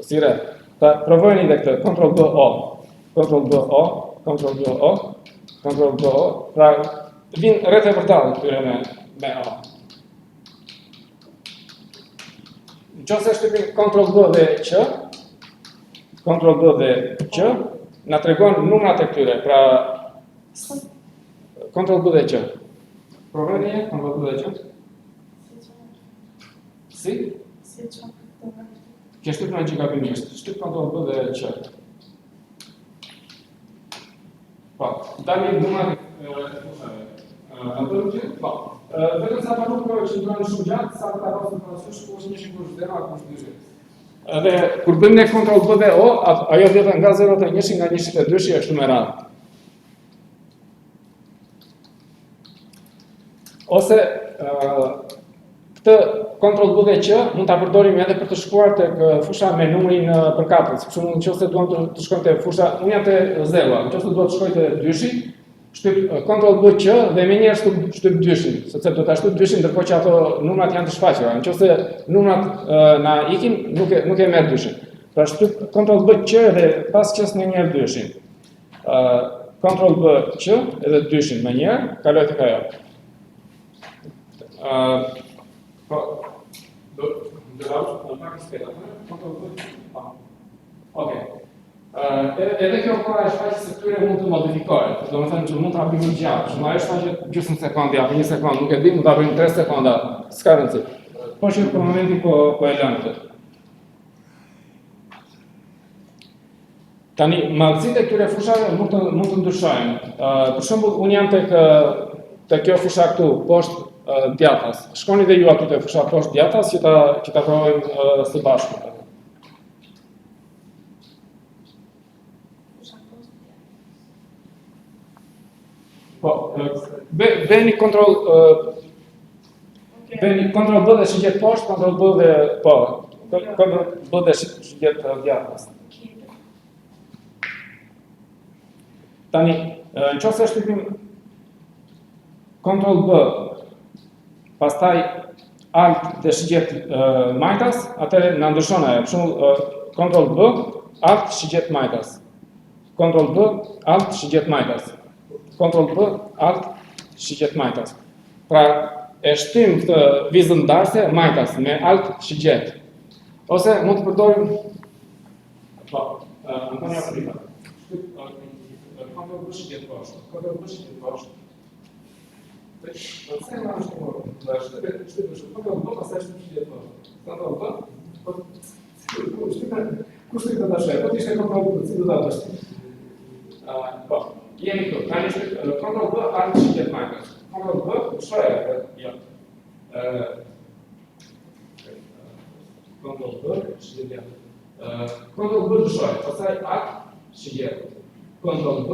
si rreth. Ta provojeni edhe këtë, Ctrl B O, Ctrl B O, Ctrl B O, Ctrl B O, pra vin rreth e vërtall këtyre me O. Nëse shtypim Ctrl B dhe Q, Ctrl B dhe Q, na tregon numrat e këtyre, pra Ctrl B dhe Q. Provojeni Ctrl B dhe Q. Si? Ke shtyp në gabimisht, shtyp kontrol B dhe Q. Po, tani numrat po, vetëm sa pa nuk që ndronë shumë gjatë, sa ta pasur parasysh ku është 1 kush 0 apo kush 2. Edhe kur bëjmë ne kontrol B dhe O, ajo vjen nga 0 te 1 nga 1 te 2 është kështu me radhë. Ose këtë kontrol B dhe Q mund ta përdorim edhe për të shkuar tek fusha me numrin përkatës. Për shembull, nëse duam të shkojmë te fusha, unë jam te 0, nëse dua të shkoj te 2-shi, shtyp kontrol B Q dhe më njëherë shtyp 2-shin, sepse do ta shtyp 2-shin ndërkohë që ato numrat janë të shfaqura. Nëse numrat na ikin, nuk e merr 2-shin. Pra shtyp kontrol B Q dhe pas Q-s më njëherë 2-shin. Kontrol B Q edhe 2-shin më njëherë, kaloj tek ajo. Po, do të pak spera, kontrol B. Okej. Edhe kjo koha e shfaqjes së tyre mund të modifikohet. Domethënë që mund ta bëjmë gjatë. Shumë ajo shfaqet gjysmë sekondi apo 1 sekond, nuk e di, mund ta bëjmë 3 sekonda, s'ka rëndësi. Po që për momentin po e lëmë këtë. Tani mallësitë e këtyre fushave mund të ndryshojnë. Për shembull, unë jam tek kjo fusha këtu, poshtë djathtas. Shkoni dhe ju aty te fusha poshtë djathtas që ta provojmë së bashku. Po, bëni kontrol B dhe shigjet poshtë, kontrol B dhe po, kontrol B dhe shigjet djathtas. Tani, nëse shtypim kontrol B, pastaj alt dhe shigjet majtas, atëherë na ndryshon ajo. Për shembull, kontrol B, alt shigjet majtas. Kontrol B, alt shigjet majtas. Kontrol B, alt shigjet majtas. Pra, e shtim këtë vizën ndarëse majtas me alt shigjet. Ose mund të përdorim Antonio Afrika. Kontrol B shigjet poshtë. Kontrol B shigjet poshtë. Pëse ma është kontrol B, pastaj shigjet poshtë. Kontrol B, ku shtyp të dashë? Po t'ishte kontrol B, si do ta dashë? Po. Jemi këtu, tani është kontrol B alt shigjet majtas. Kontrol B, shojë, jo. Kontrol B, shigjet djathtas. Kontrol B shojë, pastaj alt shigjet. Kontrol B,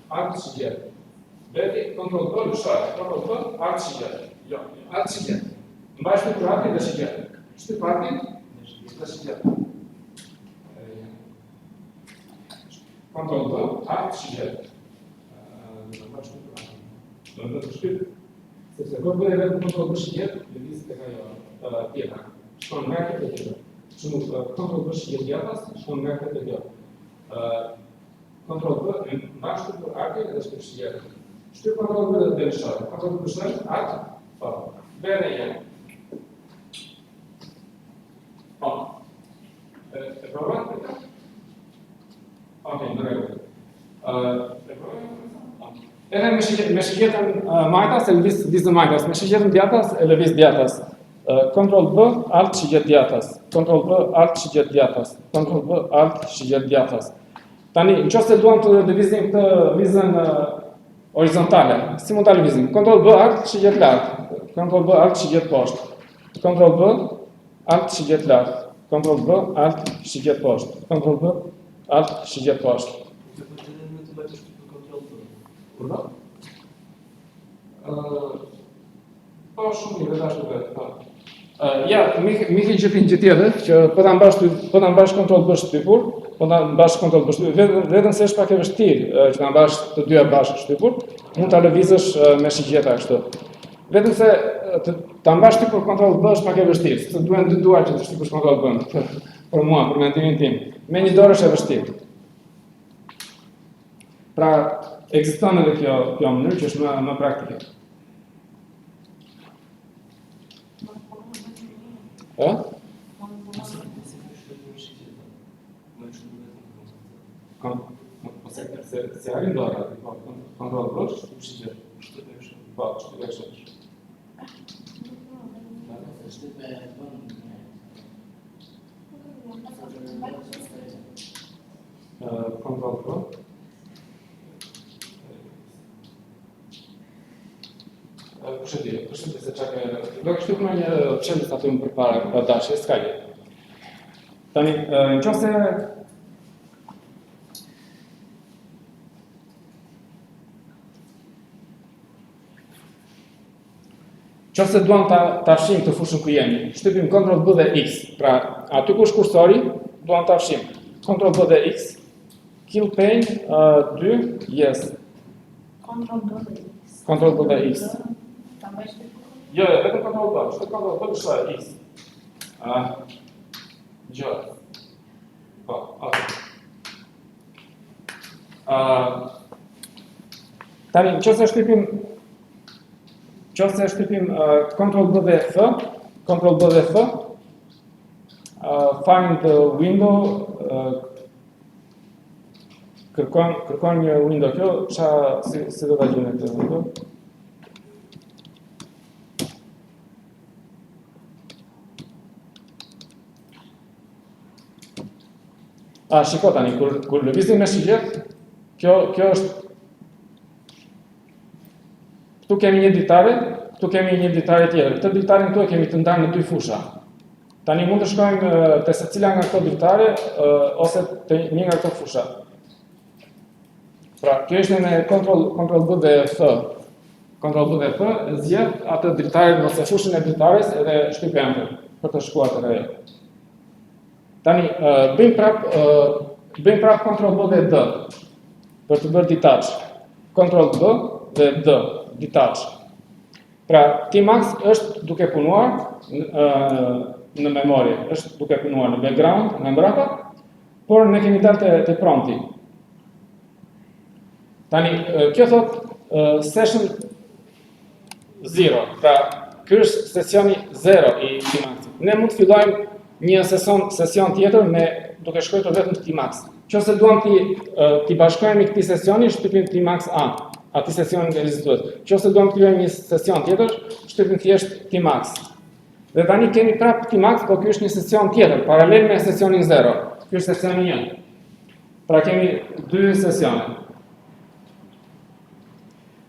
alt shigjet. Veti, kontrol B shojë, kontrol B, alt shigjet. Jo, alt shigjet. Mbaj shtyp artin dhe shigjet. Shtyp artin dhe shigjet. Kontrol B, alt shigjet. Do të shtyp, sepse kur bëhet vetëm kontrol B shigjet, lëviz tek ajo tjetra. Shkon nga kjo te tjetra. Shumë kontrol B shigjet djathtas, shkon nga kjo te kjo. Kontrol B mbaj shtyp artin dhe shtyp shigjet. Shtyp kontrol B dhe lëshoj. Kontrol B lëshoj, art, po. Bëre ja. Po. E provojmë këtë? Okej, në rregull. E provojmë? Edhe me shigjetën majtas e lëviz vizën majtas, me shigjetën djathtas e lëviz djathtas. Kontrol B, alt shigjet djathtas. Kontrol B, alt shigjet djathtas. Kontrol B, alt shigjet djathtas. Tani, nëse duam të lëvizim këtë vizën horizontale, si mund ta lëvizim? Kontrol B, alt shigjet lart. Kontrol B, alt shigjet poshtë. Kontrol B, alt shigjet lart. Kontrol B, alt shigjet poshtë. Kontrol B, alt shigjet poshtë. Po shumë i vedashtu vetë. Ja, mi ke gjepin gjë tjetër, që po ta mbash kontrol B shtypur, po ta mbash kontrol B shtypur, vetëm se është pak e vështirë që ta mbash të dyja bashkë shtypur, mund ta lëvizësh me shigjeta kështu. Vetëm se ta mbash shtypur kontrol B është pak e vështirë, sepse duhen dy duar që të shtypësh kontrol B-n. Për mua, për mendimin tim. Me një dorë është e vështirë. Pra, ekziston edhe kjo mënyrë që është më praktike. Se arrin dora, kontrol B, shtyp shigjet. Po, shtyp shigjet. Kontrol B. Kush e di se çka do të shtyp në një çelës aty më përpara dashje, s'ka gjë. Tani, nëse Qofse duam ta fshim të fushën ku jemi, shtypim Ctrl B dhe X. Pra, aty ku është kursori, duam ta fshim. Ctrl B dhe X. Kill pane 2, yes. Ctrl B dhe X. Ctrl B dhe X. Ta mbaj shtyp. Jo, vetëm Ctrl B, shtyp Ctrl B dhe X. Jo. Po, okay. Tani, nëse shtypim Ctrl B dhe F, Ctrl B dhe F, find the window, kërkon një window kjo, si do ta gjejmë këtë window? Shiko tani, kur lëvizim me shigjet, kjo është këtu kemi një ditare, këtu kemi një ditare tjetër. Këtë ditare këtu e kemi të ndarë në dy fusha. Tani mund të shkojmë te secila nga këto ditare ose te një nga këto fusha. Pra, kjo është në Ctrl B dhe F. Ctrl B dhe F zgjedh atë ditare ose fushën e ditares edhe shtyp enter për të shkuar te ajo. Tani bëjmë prap Ctrl B dhe D për të bërë detach. Ctrl B dhe D, detach. Pra, Tmax është duke punuar në memorie, është duke punuar në background, në mbrapa, por ne kemi dalë te prompti. Tani, kjo thot session 0, pra, ky është sesioni 0 i Tmaxit. Ne mund të fillojmë një sesion tjetër me duke shkruar vetëm Tmax. Nëse duam ti bashkojmë këtij sesioni, shtypim Tmax A, atij sesionin që ekziston. Nëse duam të krijojmë një sesion tjetër, shtypim thjesht Tmax. Dhe tani kemi prap Tmax, por ky është një sesion tjetër, paralel me sesionin 0. Ky është sesioni 1. Pra kemi dy sesione.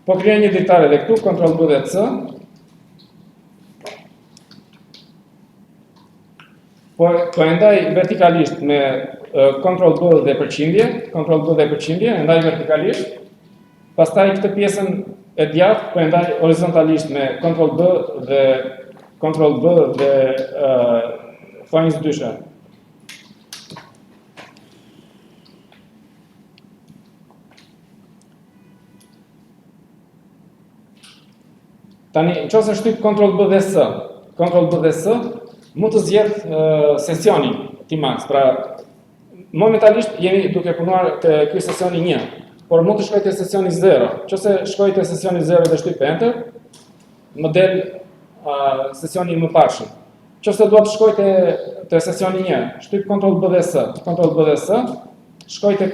Po krijoj një ditare edhe këtu, Ctrl B dhe C. Po e ndaj vertikalisht me Ctrl B dhe përqindje, e ndaj vertikalisht. Pastaj këtë pjesën e djathtë po e ndaj horizontalisht me Ctrl B dhe fajins dyshe. Tani, nëse shtyp Ctrl B dhe S, mund të zgjedh sesionin Tmax. Pra, momentalisht jemi duke punuar te ky sesioni 1, por mund të shkoj te sesioni 0. Nëse shkoj te sesioni 0 dhe shtyp enter, më del sesioni më parshëm. Nëse dua të shkoj te sesioni 1, shtyp Ctrl B dhe S, shkoj tek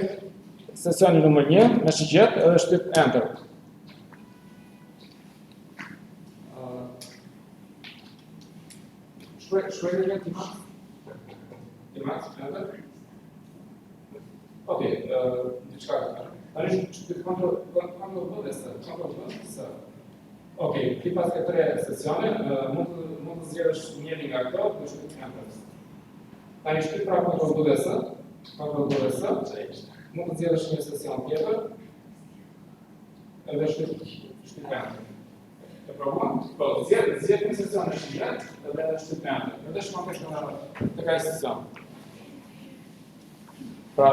sesioni numër 1 me shigjet edhe shtyp enter. Shkruaj një Tmax. Tmax, enter. Okej, diçka. Tani shtyp Ctrl B dhe S. Okej, ti pas këtyre sesione, mund të zgjedhësh njërin nga këto dhe shtyp enter. Tani shtyp pra Ctrl B dhe S, mund të zgjedhësh një sesion tjetër, edhe shtyp enter. E provojmë? Po, zgjedh një sesion në shigjet, edhe shtyp enter. Edhe shkon tek ai sesion. Pra,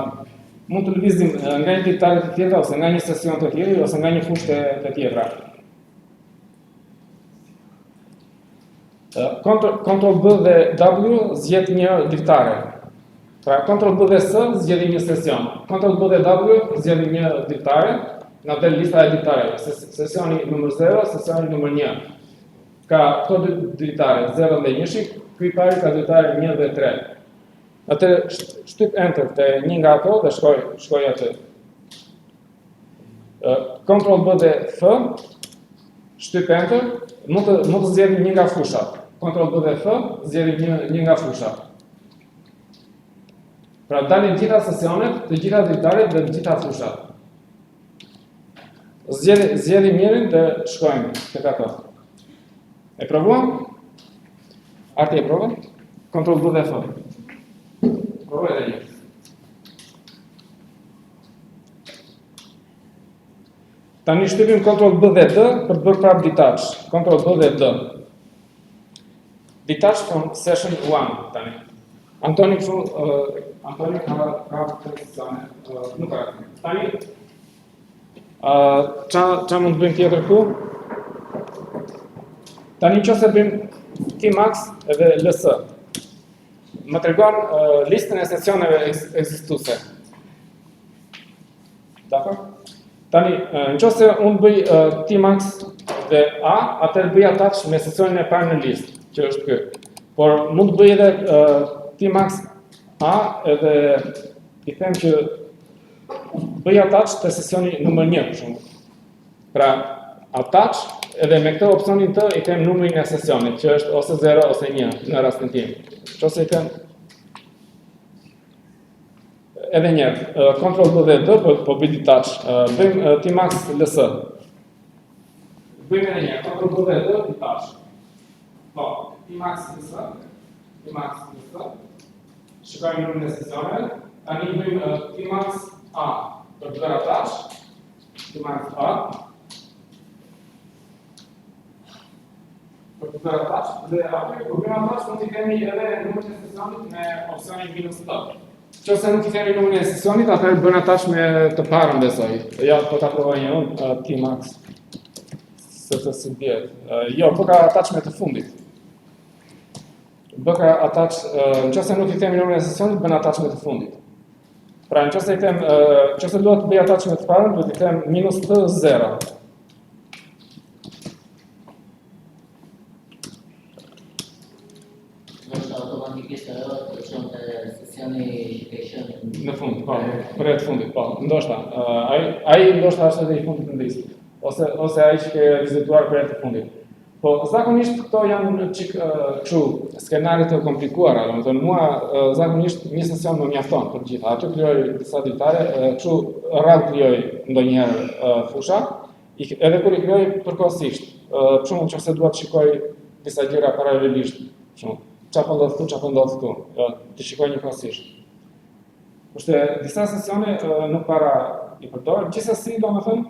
mund të lëvizim nga një ditare të tjetra, ose nga një sesion të tjetër, ose nga një fushë të tjetra. Ctrl B dhe W zgjedh një ditare. Pra, Ctrl B dhe S zgjedh një sesion. Ctrl B dhe W zgjedh një ditare, nga del lista e ditareve. Sesioni numër 0, sesioni numër 1. Ka këto dy ditare, 0 dhe 1, ky i pari ka ditare 1 dhe 3. Atë shtyp enter te një nga ato dhe shkoj aty. Ctrl B dhe F, shtyp enter, mund të zgjedh një nga fushat. Ctrl B dhe F, zgjedh një nga fushat. Pra dalin gjitha sesionet, të gjitha dritaret dhe të gjitha fushat. Zgjedhim njërin dhe shkojmë tek ato. E provuam? Arti e provë? Kontroll B dhe F. Provoj edhe një. Tani shtypim Ctrl B dhe D për të bërë prap detach. Ctrl B dhe D. Detach from session 1 tani. Antoni ka të sesione, nuk ka. Tani, qa mund të bëjmë tjetër ku? Tani nëse bëjmë Tmax edhe LS. Më tregon listën e sesioneve ekzistuese. Dakor? Tani, nëse unë bëj Tmax dhe A, atëherë bëj attach me sesionin e parë në listë, që është ky. Por mund të bëj edhe Tmax A edhe i them që bëj attach të sesioni numër 1 për shembull. Pra, attach edhe me këtë opsionin të i them numrin e sesionit, që është ose 0 ose 1 në rastin tim. Nëse i them edhe një herë, Ctrl B dhe D po bëj detach. Bëjmë Tmax LS. Bëjmë edhe një herë, Ctrl B dhe D detach. Po, Tmax LS. Tmax LS. Shikojmë numrin e sesioneve. Tani bëjmë Tmax A për të bërë attach. Tmax A. Për të bërë attach. Dhe aty kur bëjmë attach mund t'i kemi edhe numrin e sesionit me opsionin -T. Nëse nuk i kemi numrin e sesionit, atëherë bën attach me të parën besoj. Ja, po ta provoj një unë Tmax. Sepse si bie. Jo, po ka attach me të fundit. Bëka attach, nëse nuk i themi numrin e sesionit, bën attach me të fundit. Pra nëse i them, nëse duhet të bëj attach me të parën, duhet i them -T0. Është automatikisht ajo të çonte sesioni që shën Në fund, po, për e të fundit, po. Ndoshta, ai ndoshta është edhe i fundit në listë, ose ai që ke vizituar për e të fundit. Po, zakonisht këto janë çik kështu skenare të komplikuara, domethënë mua zakonisht një sesion më mjafton për gjitha. Aty krijoj disa ditare, kështu rrallë krijoj ndonjëherë fusha, edhe kur I krijoj përkohësisht. Për shembull, nëse dua të shikoj disa gjëra paralelisht, për shembull, çfarë po ndodh këtu, çfarë po ndodh këtu, të shikoj njëkohësisht. Kurse disa sesione nuk para I përdor, gjithsesi domethënë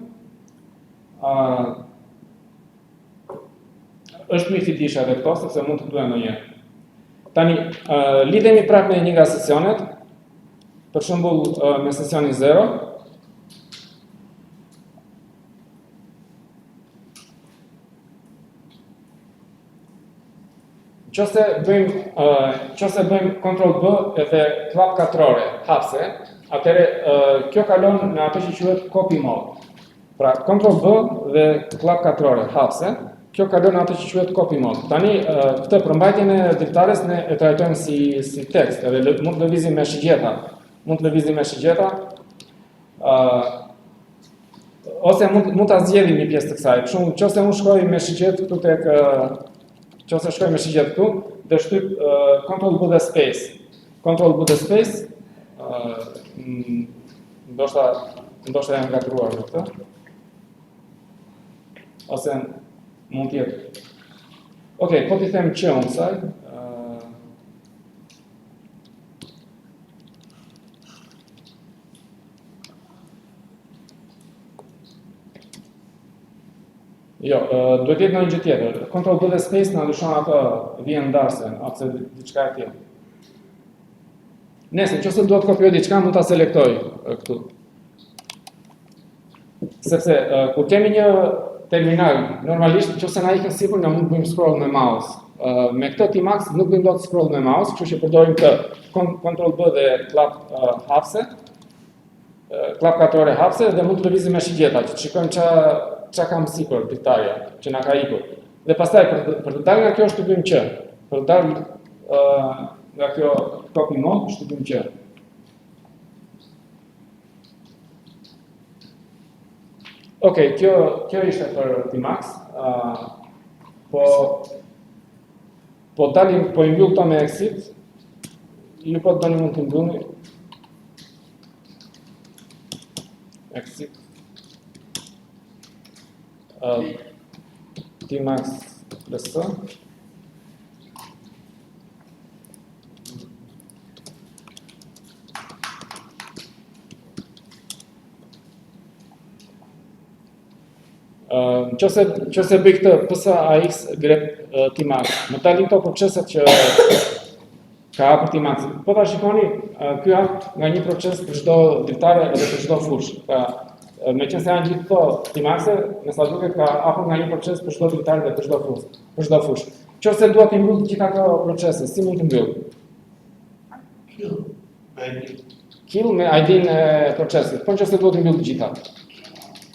është më fitisha edhe këto, sepse mund të duhem ndonjëherë. Tani, lidhemi prapë me një nga sesionet, për shembull me sesionin 0. Nëse bëjmë Ctrl B edhe klap katrore, hapse, atëherë kjo kalon në atë që quhet copy mode. Pra, Ctrl B dhe klap katrore, hapse, kjo kalon atë që quhet copy mode. Tani, këtë përmbajtjen e dritares ne e trajtojmë si tekst, edhe mund të lëvizim me shigjeta. Ose mund ta zgjedhim një pjesë të kësaj. Për shembull, nëse unë shkoj me shigjet këtu dhe shtyp Ctrl B dhe space. Ctrl B dhe space, ndoshta jam gatruar me këtë. Ose mund tjetë. Okej, po t'i them që unë saj. Jo, duhet jetë në një gjë tjetër. Ctrl B dhe space në ndryshon ato vjen ndarse, ose diçka e tjetër. Nëse duhet të kopjoj diçka, mund ta selektoj këtu. Sepse kur kemi një terminal, normalisht nëse na ikën sipër, ne mund të bëjmë scroll me mouse. Me këtë Tmax nuk bëjmë dot scroll me mouse, kështu që përdorim Ctrl B dhe klap hapse. Klap katrore hapse dhe mund të lëvizim me shigjeta, që të shikojmë ç'a kam sipër dritarja, që na ka ikur. Dhe pastaj për të dalë nga kjo shtypim që, për të dalë nga kjo copy mode, shtypim që. Okej, kjo ishte për Tmax. Po dalim, po I mbyll këto me exit. Ju po të doni mund të mbyllni. exit Tmax plus s. Nëse bëj këtë PS AX grep Tmax, më dalin këto proceset që ka hapur Tmax. Po ta shikoni, ky hap nga një proces për çdo dritare edhe për çdo fush. Pra, meqense janë gjithë këto Tmaxe, me sa duket ka hapur nga një proces për çdo dritare dhe për çdo fush. Nëse dua të mbyll gjithë ato procese, si mund të mbyll? Kill me ID-n e procesit. Po nëse dua të mbyll të gjitha.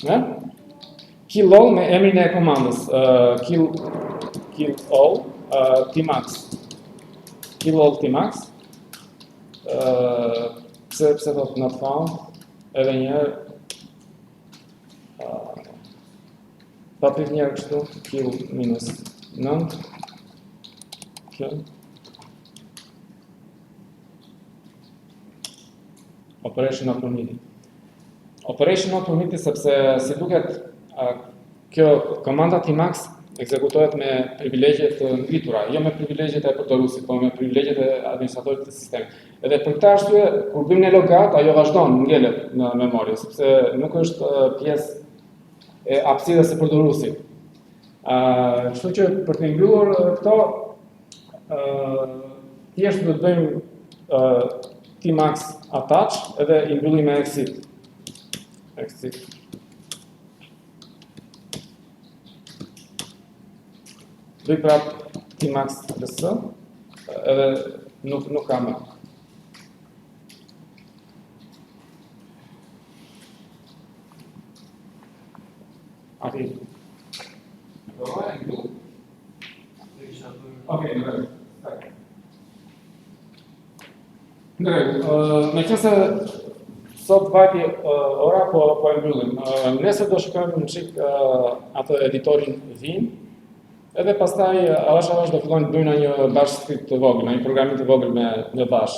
Ne? Kill all me emrin e komandës. Kill all Tmax. Kill all Tmax. Pse thot not found. Edhe një herë. Pa prit një herë kështu. Kill minus 9. Kill. Operation not permitted. Operation not permitted sepse si duket kjo komanda Tmax ekzekutohet me privilegje të ngritura, jo me privilegjet e përdoruesit, por me privilegjet e administratorit të sistemit. Edhe për këtë arsye, kur bëjmë një logat, ajo vazhdon ngelet në memorie, sepse nuk është pjesë e hapësirës së përdoruesit. Kështu që për të mbyllur këto, thjesht do të bëjmë Tmax attach edhe i mbyllim me exit. Exit. Bëj prap Tmax plus s, edhe nuk ka më. Okej. Okej, në rregull. Në rregull. Meqense sot vajti ora po e mbyllim. Nesër do shikojmë në çik atë editorin Vim. Edhe pastaj avash do fillojnë të bëjnë një bash script të vogël, një programim të vogël me bash.